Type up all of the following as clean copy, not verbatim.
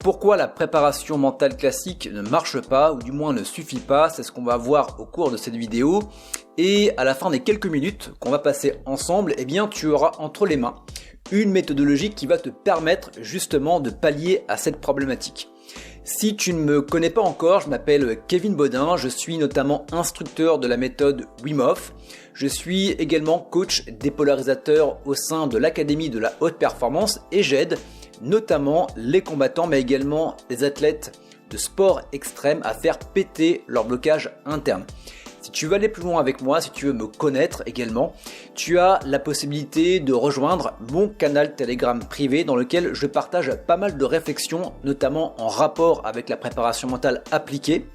Pourquoi la préparation mentale classique ne marche pas, ou du moins ne suffit pas, c'est ce qu'on va voir au cours de cette vidéo. Et à la fin des quelques minutes qu'on va passer ensemble, eh bien tu auras entre les mains une méthodologie qui va te permettre justement de pallier à cette problématique. Si tu ne me connais pas encore, je m'appelle Kevin Bodin, je suis notamment instructeur de la méthode Wim Hof. Je suis également coach dépolarisateur au sein de l'Académie de la haute performance et j'aide notamment les combattants mais également les athlètes de sport extrême à faire péter leur blocage interne. Si tu veux aller plus loin avec moi, si tu veux me connaître également, tu as la possibilité de rejoindre mon canal Telegram privé dans lequel je partage pas mal de réflexions, notamment en rapport avec la préparation mentale appliquée.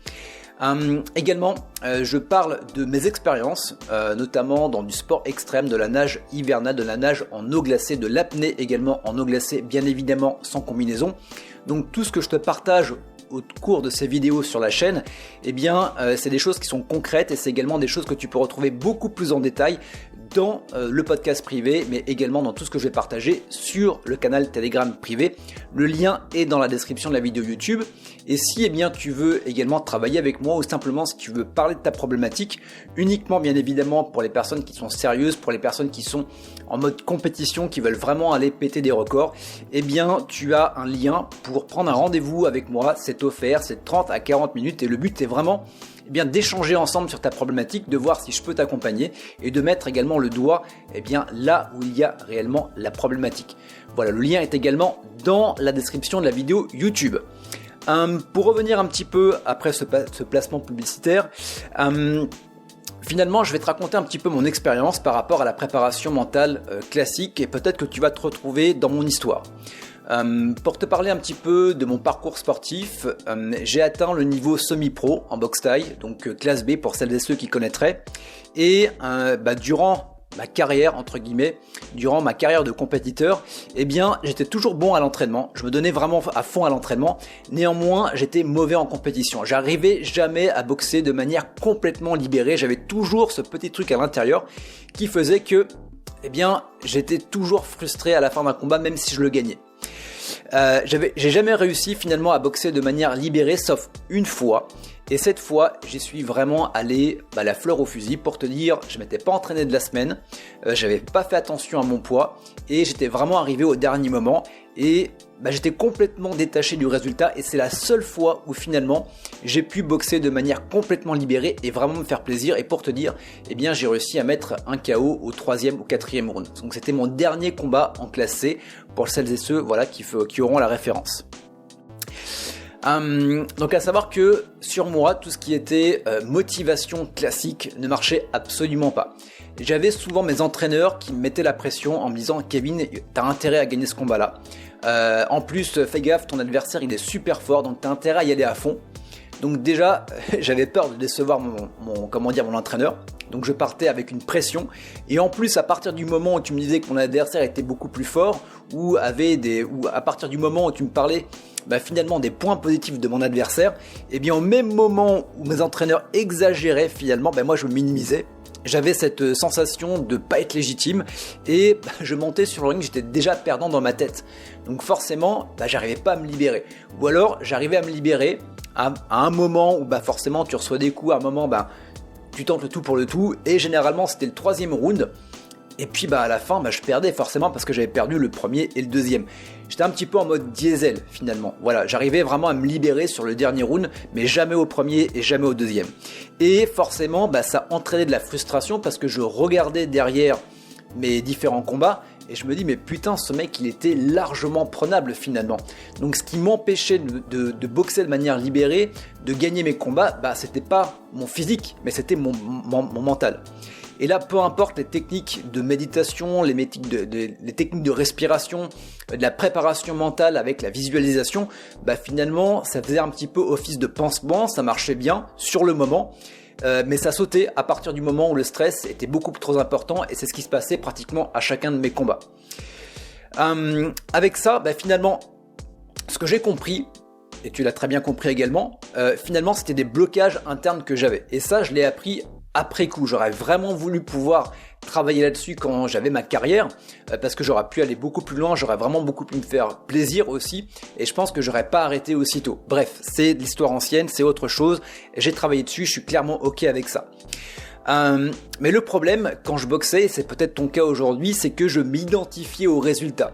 Également, je parle de mes expériences, notamment dans du sport extrême, de la nage hivernale, de la nage en eau glacée, de l'apnée également en eau glacée, bien évidemment sans combinaison. Donc tout ce que je te partage au cours de ces vidéos sur la chaîne, eh bien, c'est des choses qui sont concrètes et c'est également des choses que tu peux retrouver beaucoup plus en détail dans le podcast privé, mais également dans tout ce que je vais partager sur le canal Telegram privé. Le lien est dans la description de la vidéo YouTube. Et si eh bien, tu veux également travailler avec moi ou simplement si tu veux parler de ta problématique, uniquement bien évidemment pour les personnes qui sont sérieuses, pour les personnes qui sont en mode compétition, qui veulent vraiment aller péter des records, eh bien tu as un lien pour prendre un rendez-vous avec moi. C'est offert, c'est 30 à 40 minutes et le but est vraiment eh bien, d'échanger ensemble sur ta problématique, de voir si je peux t'accompagner et de mettre également le doigt eh bien, là où il y a réellement la problématique. Voilà, le lien est également dans la description de la vidéo YouTube. Pour revenir un petit peu après ce placement publicitaire, finalement je vais te raconter un petit peu mon expérience par rapport à la préparation mentale classique et peut-être que tu vas te retrouver dans mon histoire. Pour te parler un petit peu de mon parcours sportif, j'ai atteint le niveau semi-pro en boxe thaï, donc classe B pour celles et ceux qui connaîtraient. Et durant ma carrière, entre guillemets, durant ma carrière de compétiteur, eh bien j'étais toujours bon à l'entraînement, je me donnais vraiment à fond à l'entraînement. Néanmoins, j'étais mauvais en compétition. J'arrivais jamais à boxer de manière complètement libérée. J'avais toujours ce petit truc à l'intérieur qui faisait que, eh bien, j'étais toujours frustré à la fin d'un combat, même si je le gagnais. J'ai jamais réussi finalement à boxer de manière libérée sauf une fois et cette fois j'y suis vraiment allé la fleur au fusil. Pour te dire, je m'étais pas entraîné de la semaine, j'avais pas fait attention à mon poids et j'étais vraiment arrivé au dernier moment et j'étais complètement détaché du résultat et c'est la seule fois où finalement j'ai pu boxer de manière complètement libérée et vraiment me faire plaisir. Et pour te dire, eh bien j'ai réussi à mettre un KO au 3e ou 4e round. Donc c'était mon dernier combat en classe C pour celles et ceux qui auront la référence. Donc à savoir que sur moi, tout ce qui était motivation classique ne marchait absolument pas. J'avais souvent mes entraîneurs qui me mettaient la pression en me disant « Kevin, t'as intérêt à gagner ce combat-là. En plus, fais gaffe, ton adversaire il est super fort, donc t'as intérêt à y aller à fond. » Donc déjà, j'avais peur de décevoir mon entraîneur. Donc je partais avec une pression. Et en plus, à partir du moment où tu me disais que mon adversaire était beaucoup plus fort, ou à partir du moment où tu me parlais finalement des points positifs de mon adversaire, et bien au même moment où mes entraîneurs exagéraient finalement, moi je me minimisais. J'avais cette sensation de pas être légitime et je montais sur le ring, j'étais déjà perdant dans ma tête. Donc forcément, j'arrivais pas à me libérer. Ou alors j'arrivais à me libérer à un moment où forcément tu reçois des coups, à un moment tu tentes le tout pour le tout et généralement c'était le 3e round. Et puis à la fin, je perdais forcément parce que j'avais perdu le premier et le deuxième. J'étais un petit peu en mode diesel finalement. Voilà, j'arrivais vraiment à me libérer sur le dernier round, mais jamais au premier et jamais au deuxième. Et forcément, ça entraînait de la frustration parce que je regardais derrière mes différents combats et je me dis mais putain, ce mec il était largement prenable finalement. Donc ce qui m'empêchait de boxer de manière libérée, de gagner mes combats, c'était pas mon physique, mais c'était mon mental. Et là, peu importe les techniques de méditation, les techniques de respiration, de la préparation mentale avec la visualisation, finalement, ça faisait un petit peu office de pansement, ça marchait bien sur le moment, mais ça sautait à partir du moment où le stress était beaucoup trop important et c'est ce qui se passait pratiquement à chacun de mes combats. Avec ça, finalement, ce que j'ai compris, et tu l'as très bien compris également, finalement, c'était des blocages internes que j'avais. Et ça, je l'ai appris après coup. J'aurais vraiment voulu pouvoir travaillé là-dessus quand j'avais ma carrière, parce que j'aurais pu aller beaucoup plus loin, j'aurais vraiment beaucoup pu me faire plaisir aussi, et je pense que j'aurais pas arrêté aussitôt. Bref, c'est de l'histoire ancienne, c'est autre chose, j'ai travaillé dessus, je suis clairement ok avec ça. Mais le problème, quand je boxais, et c'est peut-être ton cas aujourd'hui, c'est que je m'identifiais aux résultats.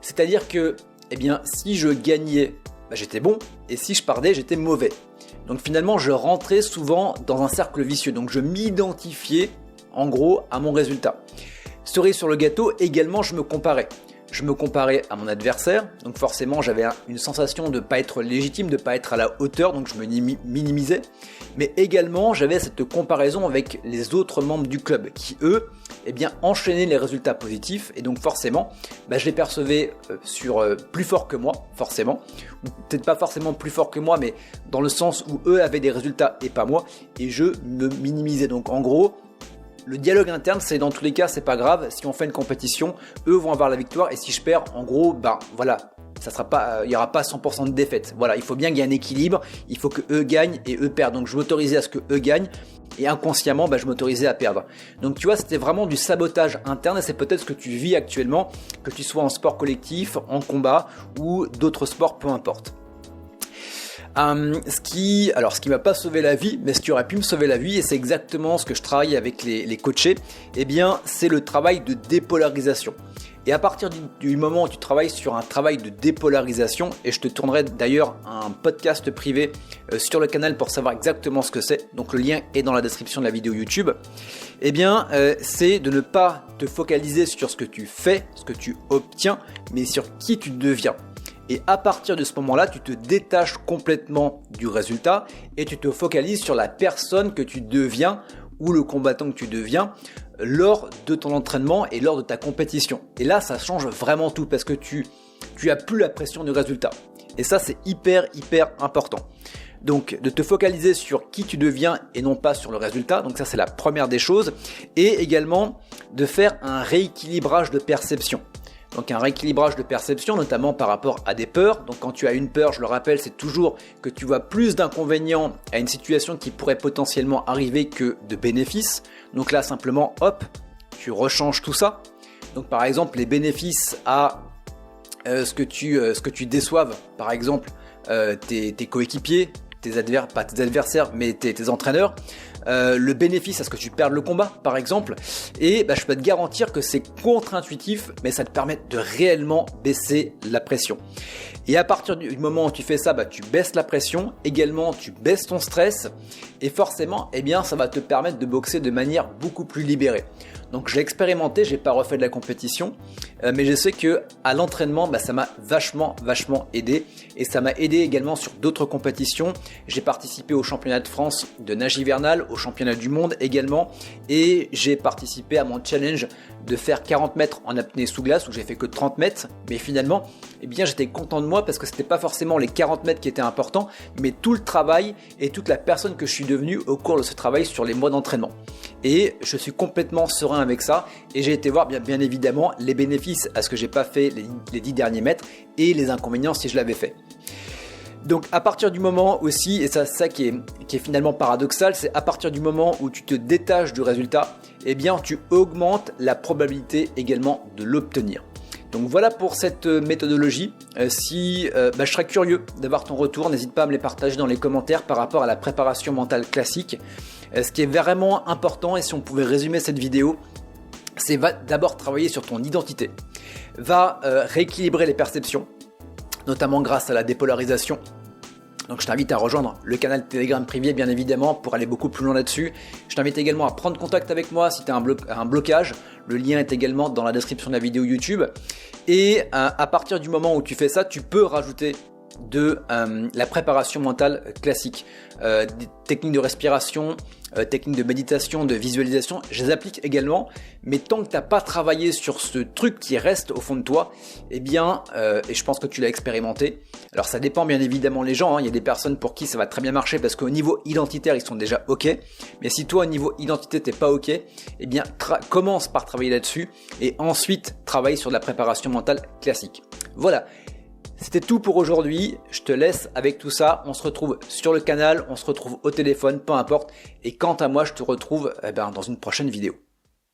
C'est-à-dire que, eh bien, si je gagnais, j'étais bon, et si je perdais, j'étais mauvais. Donc finalement, je rentrais souvent dans un cercle vicieux, donc je m'identifiais en gros à mon résultat. Cerise sur le gâteau, également je me comparais. Je me comparais à mon adversaire, donc forcément j'avais une sensation de ne pas être légitime, de ne pas être à la hauteur, donc je me minimisais. Mais également j'avais cette comparaison avec les autres membres du club qui eux, eh bien, enchaînaient les résultats positifs et donc forcément je les percevais plus fort que moi, forcément. Ou peut-être pas forcément plus fort que moi, mais dans le sens où eux avaient des résultats et pas moi, et je me minimisais. Donc en gros, le dialogue interne, c'est dans tous les cas, c'est pas grave. Si on fait une compétition, eux vont avoir la victoire. Et si je perds, en gros, voilà, ça sera pas, il y aura pas 100% de défaite. Voilà, il faut bien qu'il y ait un équilibre. Il faut que eux gagnent et eux perdent. Donc je m'autorisais à ce que eux gagnent et inconsciemment, je m'autorisais à perdre. Donc tu vois, c'était vraiment du sabotage interne et c'est peut-être ce que tu vis actuellement, que tu sois en sport collectif, en combat ou d'autres sports, peu importe. Ce qui m'a pas sauvé la vie, mais ce qui aurait pu me sauver la vie, et c'est exactement ce que je travaille avec les coachés, eh bien, c'est le travail de dépolarisation. Et à partir du moment où tu travailles sur un travail de dépolarisation, et je te tournerai d'ailleurs un podcast privé sur le canal pour savoir exactement ce que c'est, donc le lien est dans la description de la vidéo YouTube, eh bien, c'est de ne pas te focaliser sur ce que tu fais, ce que tu obtiens, mais sur qui tu deviens. Et à partir de ce moment-là, tu te détaches complètement du résultat et tu te focalises sur la personne que tu deviens ou le combattant que tu deviens lors de ton entraînement et lors de ta compétition. Et là, ça change vraiment tout parce que tu as plus la pression du résultat. Et ça, c'est hyper important. Donc, de te focaliser sur qui tu deviens et non pas sur le résultat. Donc ça, c'est la première des choses. Et également, de faire un rééquilibrage de perception. Donc un rééquilibrage de perception, notamment par rapport à des peurs. Donc quand tu as une peur, je le rappelle, c'est toujours que tu vois plus d'inconvénients à une situation qui pourrait potentiellement arriver que de bénéfices. Donc là, simplement, hop, tu rechanges tout ça. Donc par exemple, les bénéfices à ce que tu déçoives, par exemple, tes coéquipiers, pas tes adversaires, mais tes entraîneurs. Le bénéfice à ce que tu perdes le combat, par exemple. Et je peux te garantir que c'est contre-intuitif, mais ça te permet de réellement baisser la pression. Et à partir du moment où tu fais ça, tu baisses la pression. Également, tu baisses ton stress. Et forcément, eh bien, ça va te permettre de boxer de manière beaucoup plus libérée. Donc j'ai expérimenté, j'ai pas refait de la compétition, mais je sais que à l'entraînement, ça m'a vachement aidé, et ça m'a aidé également sur d'autres compétitions. J'ai participé au championnat de France de nage hivernal, au championnat du monde également, et j'ai participé à mon challenge de faire 40 mètres en apnée sous glace où j'ai fait que 30 mètres, mais finalement, eh bien, j'étais content de moi parce que c'était pas forcément les 40 mètres qui étaient importants, mais tout le travail et toute la personne que je suis devenu au cours de ce travail sur les mois d'entraînement. Et je suis complètement serein avec ça, et j'ai été voir bien évidemment les bénéfices à ce que j'ai pas fait les 10 derniers mètres et les inconvénients si je l'avais fait. Donc à partir du moment aussi, et ça qui est finalement paradoxal, c'est à partir du moment où tu te détaches du résultat, eh bien tu augmentes la probabilité également de l'obtenir. Donc voilà pour cette méthodologie. Je serais curieux d'avoir ton retour, n'hésite pas à me les partager dans les commentaires par rapport à la préparation mentale classique. Ce qui est vraiment important, et si on pouvait résumer cette vidéo, c'est va d'abord travailler sur ton identité. Va rééquilibrer les perceptions, notamment grâce à la dépolarisation. Donc je t'invite à rejoindre le canal Telegram privé bien évidemment pour aller beaucoup plus loin là-dessus. Je t'invite également à prendre contact avec moi si tu as un blocage. Le lien est également dans la description de la vidéo YouTube. Et à partir du moment où tu fais ça, tu peux rajouter de la préparation mentale classique, des techniques de respiration, techniques de méditation, de visualisation, je les applique également, mais tant que tu n'as pas travaillé sur ce truc qui reste au fond de toi, eh bien, et je pense que tu l'as expérimenté, alors ça dépend bien évidemment les gens, il y a des personnes pour qui ça va très bien marcher parce qu'au niveau identitaire ils sont déjà ok, mais si toi au niveau identité t'es pas ok, eh bien commence par travailler là-dessus et ensuite travaille sur de la préparation mentale classique. Voilà. C'était tout pour aujourd'hui, je te laisse avec tout ça, on se retrouve sur le canal, on se retrouve au téléphone, peu importe, et quant à moi je te retrouve dans une prochaine vidéo.